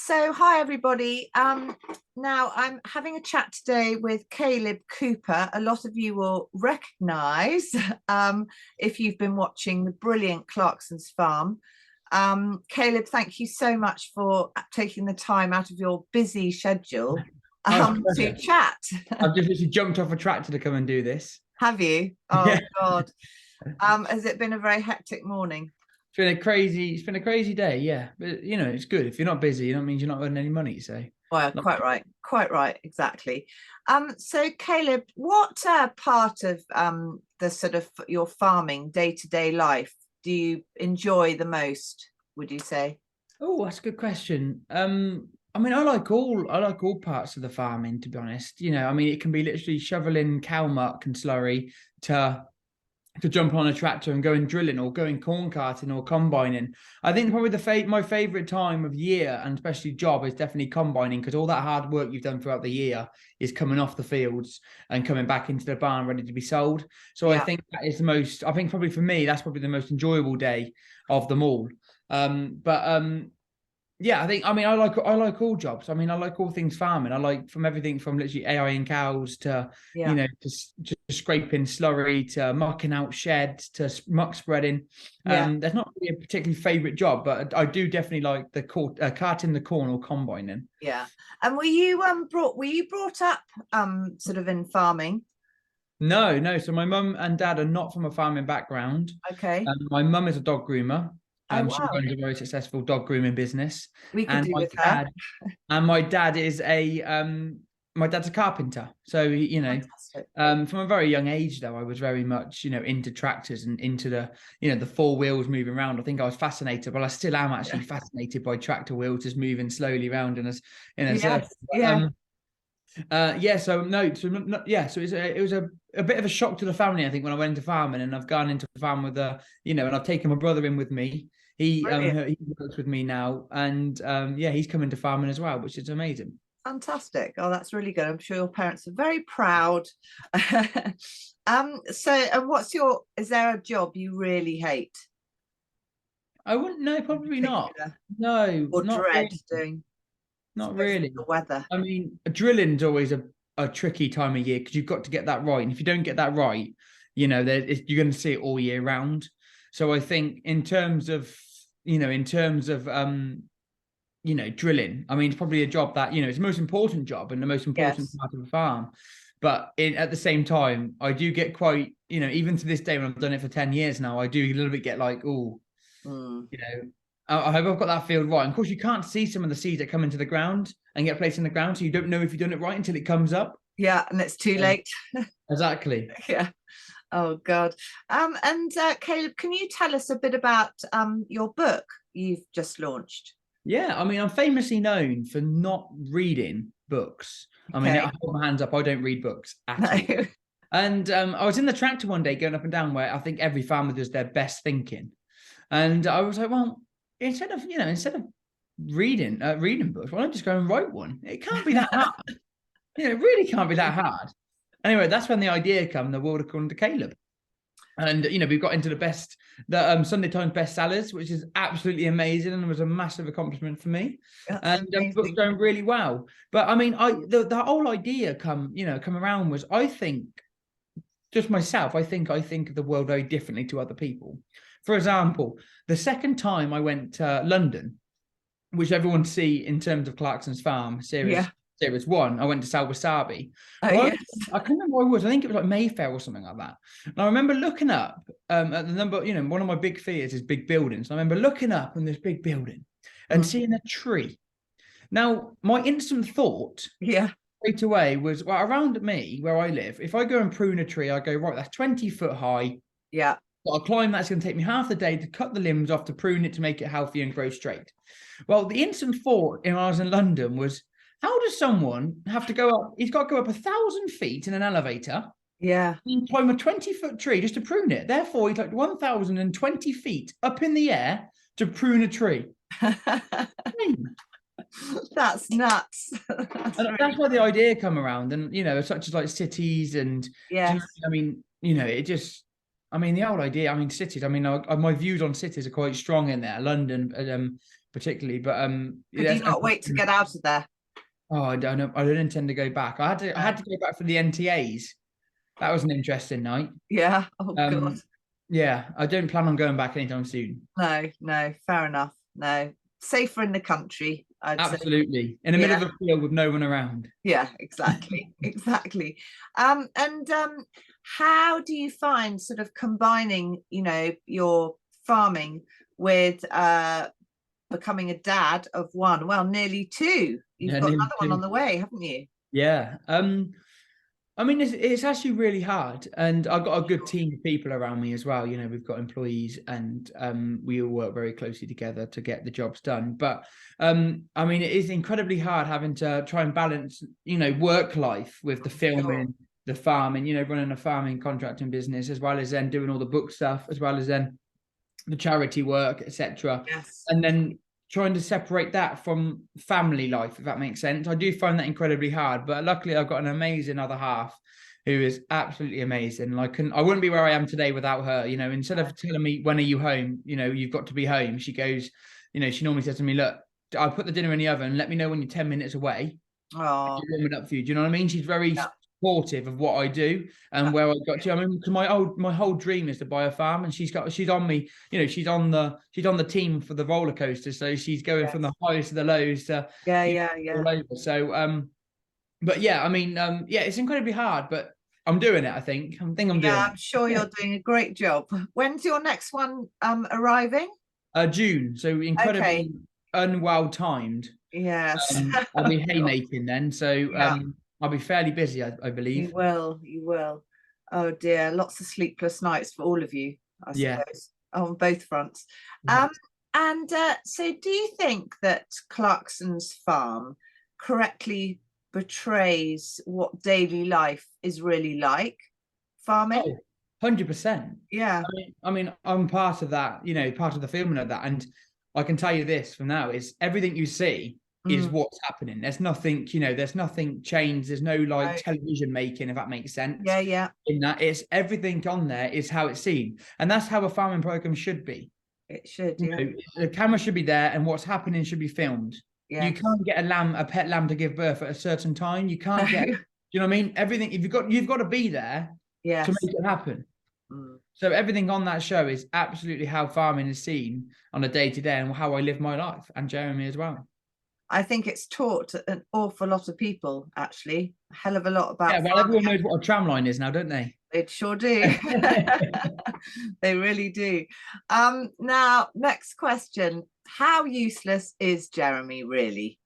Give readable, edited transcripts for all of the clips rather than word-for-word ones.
So, hi everybody. Now I'm having a chat today with Kaleb Cooper. A lot of you will recognise if you've been watching the brilliant Clarkson's Farm. Kaleb, thank you so much for taking the time out of your busy schedule to chat. I've just literally jumped off a tractor to come and do this. Have you? Oh Yeah. God. Has it been a very hectic morning? It's been a crazy day, yeah. But it's good. If you're not busy, that means you're not earning any money, so. Well, quite right, exactly. So Kaleb, what part of the sort of your farming day-to-day life do you enjoy the most, would you say? Oh, that's a good question. I mean, I like all parts of the farming, to be honest. I mean, it can be literally shoveling cow muck and slurry to jump on a tractor and going drilling or going corn carting or combining. I think probably my favorite time of year and especially job is definitely combining, because all that hard work you've done throughout the year is coming off the fields and coming back into the barn ready to be sold. So yeah. I think that is I think probably for me, that's probably the most enjoyable day of them all. Yeah, I mean, I like all jobs. I mean, I like all things farming. I like from everything from literally AIing cows to, just scraping slurry to mucking out sheds to muck spreading. There's not really a particularly favorite job, but I do definitely like the carting the corn or combining. Yeah. And were you brought up sort of in farming? No. So my mum and dad are not from a farming background. Okay. My mum is a dog groomer. Wow. She runs a very successful dog grooming business. We could do with her. And my dad is my dad's a carpenter. So, from a very young age, though, I was very much, into tractors and into the four wheels moving around. I think I was fascinated, but I still am actually fascinated by tractor wheels just moving slowly around in a circle. So it was a bit of a shock to the family, I think, when I went into farming, and I've gone into farm with and I've taken my brother in with me. He works with me now, and he's come into farming as well, which is amazing. Fantastic. Oh, that's really good. I'm sure your parents are very proud. Is there a job you really hate? I wouldn't know, probably not. No, or not dread really. Doing not really. The weather. I mean, drilling's always a tricky time of year, because you've got to get that right. And if you don't get that right, you're going to see it all year round. So I think in terms of drilling, I mean, it's probably a job that, it's the most important job and the most important part of a farm. But at the same time, I do get quite, even to this day, when I've done it for 10 years now, I do a little bit get like, I hope I've got that field right. And of course, you can't see some of the seeds that come into the ground and get placed in the ground, so you don't know if you've done it right until it comes up. Yeah, and it's too late. Exactly. Yeah. Oh God. Kaleb, can you tell us a bit about your book you've just launched? Yeah, I mean, I'm famously known for not reading books. I mean, I hold my hands up, I don't read books at all. And I was in the tractor one day going up and down, where I think every farmer does their best thinking. And I was like, well, instead of reading books, why don't I just go and write one? It can't be that hard. It really can't be that hard. Anyway, that's when the idea came, The World According to Kaleb. And we've got into the Sunday Times bestsellers, which is absolutely amazing, and was a massive accomplishment for me. That's and the book's going really well. But I mean, the whole idea come around was, I think, just myself, I think of the world very differently to other people. For example, the second time I went to London, which everyone see in terms of Clarkson's Farm series 1, I went to sell wasabi. I can't remember what it was. I think it was like Mayfair or something like that. And I remember looking up at the number, one of my big fears is big buildings. And I remember looking up in this big building and seeing a tree. Now, my instant thought straight away was, well, around me, where I live, if I go and prune a tree, I go, right, that's 20 foot high. Yeah. I'll climb that. It's going to take me half the day to cut the limbs off, to prune it, to make it healthy and grow straight. Well, the instant thought when I was in London was, how does someone have to go up? He's got to go up 1,000 feet in an elevator. Yeah. And climb a 20-foot tree just to prune it. Therefore, he's like 1,020 feet up in the air to prune a tree. That's nuts. That's why the idea come around. And, such as like cities and, I mean, it just, I mean, the old idea, I mean, cities, I mean, my views on cities are quite strong in there, London, particularly, but Could you not wait to get out of there? Oh, I don't know. I don't intend to go back. I had to go back for the NTAs. That was an interesting night. Yeah. Oh God. Yeah, I don't plan on going back anytime soon. No, fair enough. No, safer in the country, I'd Absolutely. say. In the middle of a field with no one around. Yeah, exactly. Exactly. And how do you find sort of combining, you know, your farming with becoming a dad of one, well, nearly two. You've got another one on the way, haven't you? Yeah. I mean, it's actually really hard, and I've got a good team of people around me as well. You know, we've got employees, and we all work very closely together to get the jobs done. But I mean, it is incredibly hard having to try and balance, you know, work life with the filming, the farming, you know, running a farming contracting business, as well as then doing all the book stuff, as well as then the charity work, etc. Yes. And then trying to separate that from family life, if that makes sense. I do find that incredibly hard, but luckily I've got an amazing other half who is absolutely amazing. Like, I wouldn't be where I am today without her. You know, instead of telling me, when are you home? You know, you've got to be home. She goes, you know, she normally says to me, look, I'll put the dinner in the oven. Let me know when you're 10 minutes away. Oh, warm it up for you. Do you know what I mean? She's very supportive of what I do and where I got to. I mean, because my whole dream is to buy a farm, and she's on me. You know, she's on the team for the roller coaster, so she's going from the highs to the lows to all over. So but yeah, I mean, yeah, it's incredibly hard, but I'm doing it. I think I'm doing it. I'm sure you're doing a great job. When's your next one arriving? June, so incredibly unwell timed. Yes. I'll be haymaking then, so I'll be fairly busy, I believe. You will. Oh dear, lots of sleepless nights for all of you, I suppose, on both fronts. And so do you think that Clarkson's farm correctly portrays what daily life is really like, farming? 100%. Yeah. I mean, I'm part of that, you know, part of the filming of that. And I can tell you this from now, is everything you see is what's happening. There's nothing, you know, there's nothing changed. There's no like television making, if that makes sense. Yeah. In that, it's everything on there is how it's seen. And that's how a farming program should be. It should, you know, the camera should be there and what's happening should be filmed. Yes. You can't get a pet lamb to give birth at a certain time. You can't get, you know what I mean? Everything, if you've got to be there to make it happen. So everything on that show is absolutely how farming is seen on a day-to-day and how I live my life, and Jeremy as well. I think it's taught an awful lot of people, actually. A hell of a lot about well, everyone knows what a tram line is now, don't they? They sure do. They really do. Now, next question. How useless is Jeremy, really?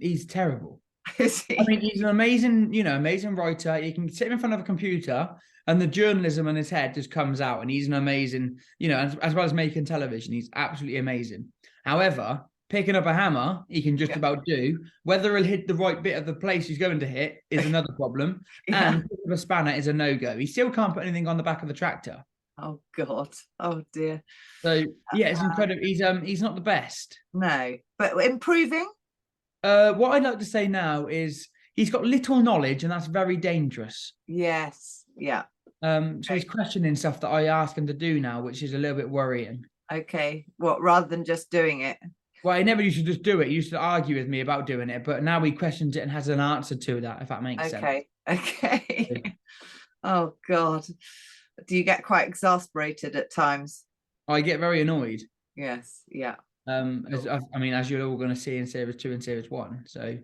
He's terrible. Is he? I mean, he's an amazing writer. He can sit in front of a computer and the journalism in his head just comes out, and he's an amazing, you know, as well as making television, he's absolutely amazing. However, picking up a hammer, he can just about do. Whether he'll hit the right bit of the place he's going to hit is another problem. And picking up a spanner is a no-go. He still can't put anything on the back of the tractor. Oh God. Oh dear. So yeah, it's incredible. He's not the best. No, but improving. What I'd like to say now is he's got little knowledge, and that's very dangerous. Yes. Yeah. So he's questioning stuff that I ask him to do now, which is a little bit worrying. Okay. What, rather than just doing it? Well, he never used to just do it. He used to argue with me about doing it, but now he questions it and has an answer to that, if that makes sense. Okay. Oh God. Do you get quite exasperated at times? I get very annoyed. Yes. Yeah. As you're all going to see in series 2 and series 1. So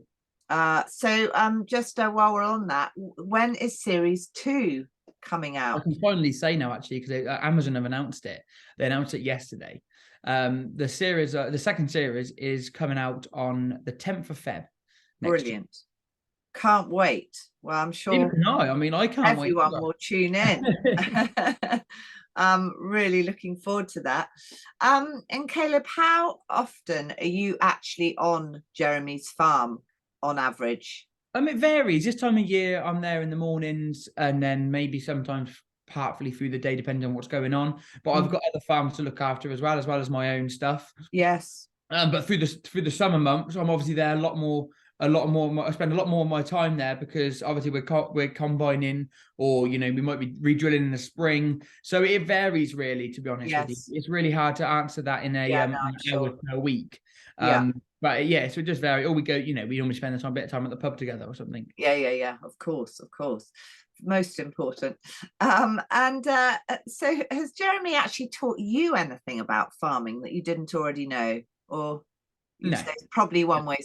just while we're on that, when is series 2 coming out? I can finally say now, actually, because Amazon have announced it. They announced it yesterday. The second series is coming out on the 10th of Feb. Brilliant. Can't wait. Well, I'm sure. Neither can I. I mean, I can't wait. Everyone will tune in. I'm really looking forward to that. And Kaleb, how often are you actually on Jeremy's farm on average? It varies. This time of year, I'm there in the mornings, and then maybe sometimes partly through the day, depending on what's going on. But I've got other farms to look after as well as my own stuff. Yes. But through the summer months, I'm obviously there a lot more a lot more. I spend a lot more of my time there because obviously we're combining, or we might be re-drilling in the spring. So it varies really. To be honest with you, it's really hard to answer that in a hour per week. But yeah, so it just varies. Or we go, we normally spend a bit of time at the pub together or something. Yeah. Of course. Most important. So has Jeremy actually taught you anything about farming that you didn't already know, or you say it's probably one way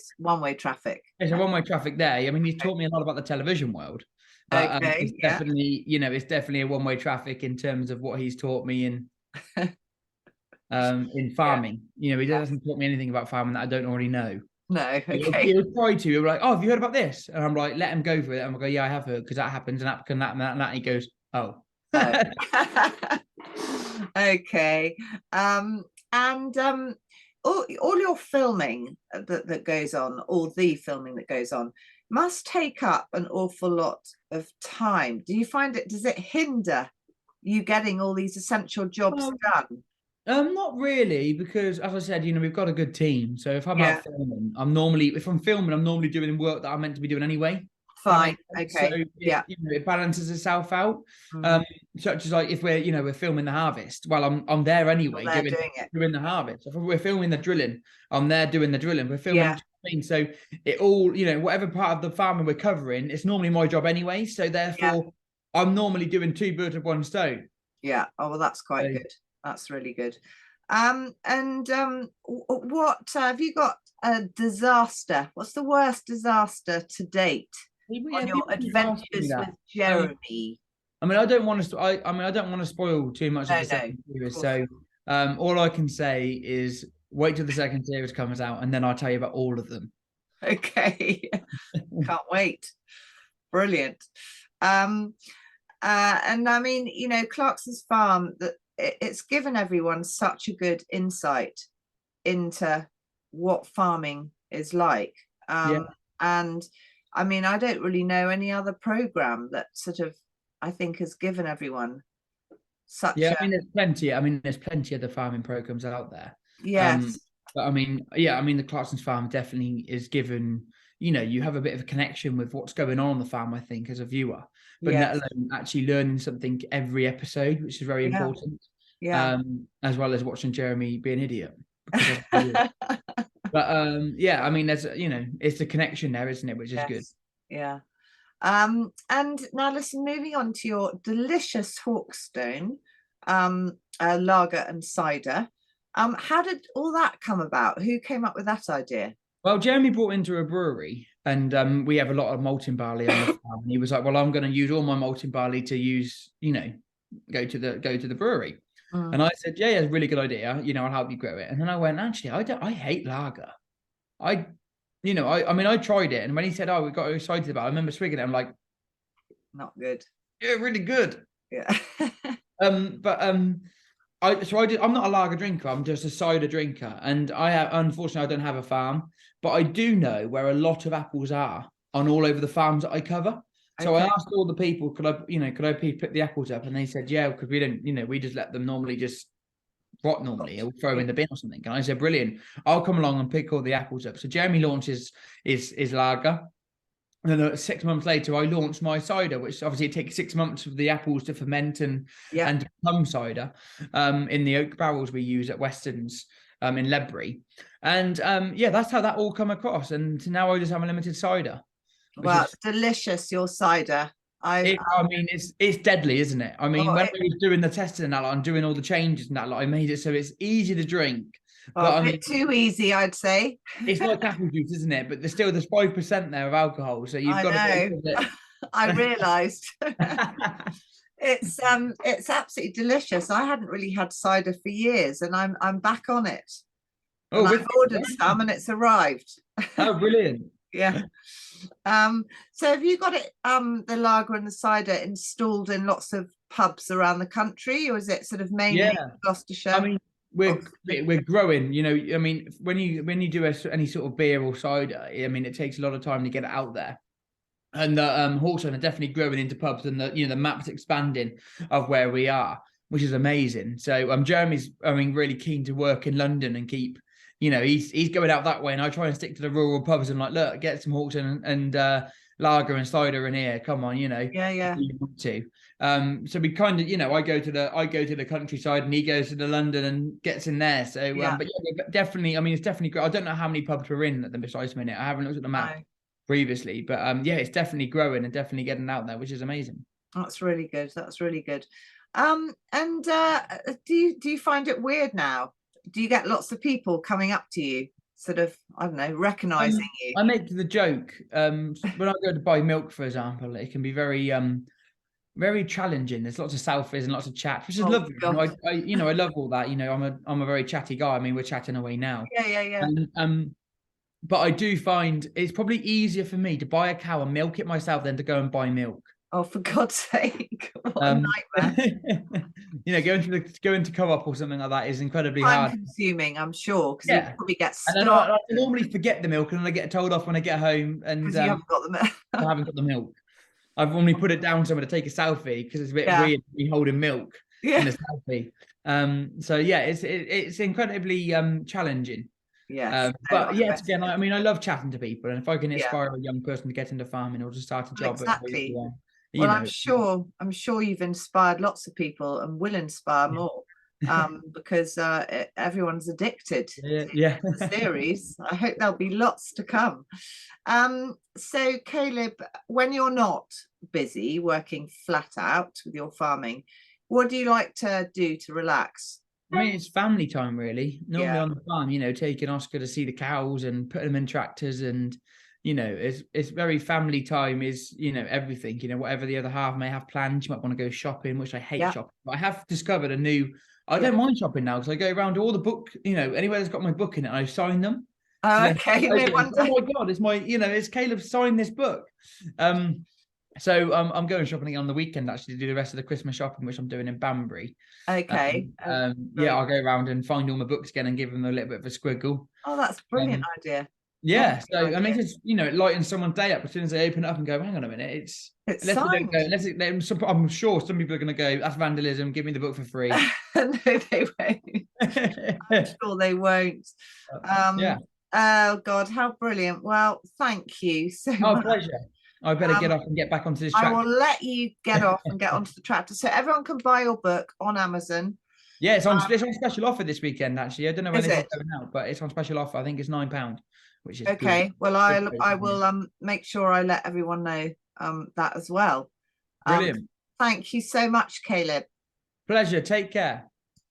traffic? It's a one-way traffic there. I mean, he's taught me a lot about the television world, but it's definitely, it's definitely a one-way traffic in terms of what he's taught me in farming. He doesn't taught me anything about farming that I don't already know. No, okay. He'll try to. He'll be like, "Oh, have you heard about this?" And I'm like, "Let him go for it." And I'm like, "Yeah, I have heard because that happens and that and that and that." And he goes, "Oh." Okay. All your filming that goes on, all the filming that goes on, must take up an awful lot of time. Do you find does it hinder you getting all these essential jobs done? Not really, because as I said, we've got a good team. So if I'm out filming, I'm normally doing work that I'm meant to be doing anyway. Fine. Okay. So it balances itself out. Such as like if we're filming the harvest, well, I'm there anyway doing the harvest. If we're filming the drilling, I'm there doing the drilling. We're filming so it all, whatever part of the farming we're covering, it's normally my job anyway. So therefore I'm normally doing two birds with one stone. Yeah. Oh well, that's quite good. That's really good. What have you got a disaster? What's the worst disaster to date on your adventures with Jeremy? I don't want to spoil too much of the second series. So all I can say is wait till the second series comes out and then I'll tell you about all of them. Okay. Can't wait. Brilliant. And I mean, Clarkson's farm, that it's given everyone such a good insight into what farming is like. And I mean, I don't really know any other program that sort of, I think, has given everyone such there's plenty. There's plenty of the farming programs out there. Yes. But the Clarkson's farm definitely is given, you have a bit of a connection with what's going on the farm, I think, as a viewer. But let alone actually learning something every episode, which is very important. As well as watching Jeremy be an idiot. But there's it's the connection there, isn't it? Which is good. Yeah. And now listen, moving on to your delicious Hawkstone lager and cider. How did all that come about? Who came up with that idea? Well, Jeremy brought into a brewery, and we have a lot of malting barley on the farm. And he was like, "Well, I'm going to use all my malting barley to use, go to the brewery." And I said, "Yeah, it's a really good idea. I'll help you grow it." And then I went, "Actually, I hate lager. I tried it, and when he said, 'Oh, we got excited about it,' I remember swigging it. I'm like, not good. Yeah, really good. Yeah. I'm not a lager drinker. I'm just a cider drinker, and unfortunately I don't have a farm, but I do know where a lot of apples are on all over the farms that I cover. So I asked all the people, could I pick the apples up? And they said, yeah, because we don't, we just let them normally just rot normally or throw in the bin or something. And I said, brilliant, I'll come along and pick all the apples up. So Jeremy launches his lager. And then 6 months later, I launched my cider, which obviously it takes 6 months for the apples to ferment and become cider in the oak barrels we use at Weston's in Ledbury. And that's how that all come across. And now I just have a limited cider. Well, it's delicious, your cider. It's deadly, isn't it? I mean, when I was doing the testing and that, I'm doing all the changes and that, I made it so it's easy to drink. But a bit too easy, I'd say. It's like apple juice, isn't it? But there's 5% there of alcohol, so you've got to. I realised. It's absolutely delicious. I hadn't really had cider for years, and I'm back on it. I've ordered some, and it's arrived. Oh, brilliant! Yeah. So have you got it, the lager and the cider installed in lots of pubs around the country, or is it sort of mainly Gloucestershire? I mean, we're growing, when you do any sort of beer or cider, it takes a lot of time to get it out there. And the Hawkstone are definitely growing into pubs, and the map's expanding of where we are, which is amazing. So Jeremy's really keen to work in London and keep you know, he's going out that way, and I try and stick to the rural pubs and like, look, get some Hawkstone and lager and cider in here. Come on, you know, Yeah. you want to. So we kind of, you know, I go to the countryside, and he goes to the London and gets in there. So, Yeah. but yeah, definitely, I mean, it's definitely great. I don't know how many pubs we're in at the precise minute. I haven't looked at the map previously, but yeah, it's definitely growing and definitely getting out there, which is amazing. That's really good. That's really good. And do you find it weird now? Do you get lots of people coming up to you, sort of, I don't know, recognizing you? I make the joke when I go to buy milk, for example, it can be very challenging. There's lots of selfies and lots of chats, which is lovely. You know, I love all that. You know, I'm a very chatty guy. I mean, we're chatting away now. Yeah. And, but I do find it's probably easier for me to buy a cow and milk it myself than to go and buy milk. Oh, for God's sake! What a nightmare. You know, going to co-op or something like that is incredibly hard. Time consuming, I'm sure, because you probably get stuck. And then I normally forget the milk, and then I get told off when I get home, and because you haven't got the milk. I haven't got the milk. I've only put it down somewhere to take a selfie because it's a bit weird to be holding milk in a selfie. So yeah, it's incredibly challenging. Yes. But yet again, I mean, I love chatting to people, and if I can inspire a young person to get into farming or to start a job, exactly. Well, I'm sure you've inspired lots of people and will inspire more, because everyone's addicted to the series. I hope there'll be lots to come. So Kaleb, when you're not busy working flat out with your farming, what do you like to do to relax? I mean, it's family time, really. Normally on the farm, you know, taking Oscar to see the cows and putting them in tractors, and you know, it's very family time. Is, you know, everything. You know, whatever the other half may have planned, you might want to go shopping, which I hate shopping. But I have discovered a new. I don't mind shopping now, because I go around to all the book, you know, anywhere that's got my book in it, and I sign them. Oh, okay. Oh my God, it's my, you know, it's Caleb signed this book. So I'm going shopping again on the weekend, actually, to do the rest of the Christmas shopping, which I'm doing in Banbury. Okay. Yeah, I'll go around and find all my books again and give them a little bit of a squiggle. Oh, that's a brilliant idea. Yeah, so I mean, it's, you know, it lightens someone's day up as soon as they open it up and go, hang on a minute, it's signed. I'm sure some people are going to go, that's vandalism, give me the book for free. No, they won't. I'm sure they won't. Yeah. Oh God, how brilliant. Well, thank you so much. Pleasure. I better get off and get back onto this tractor. I will let you get off and get onto the tractor. So everyone can buy your book on Amazon. Yeah, it's on special offer this weekend, actually. I don't know when it's going out, but it's on special offer. I think it's £9, which is okay. Good. Well, I will make sure I let everyone know that as well. Brilliant. Thank you so much, Kaleb. Pleasure. Take care.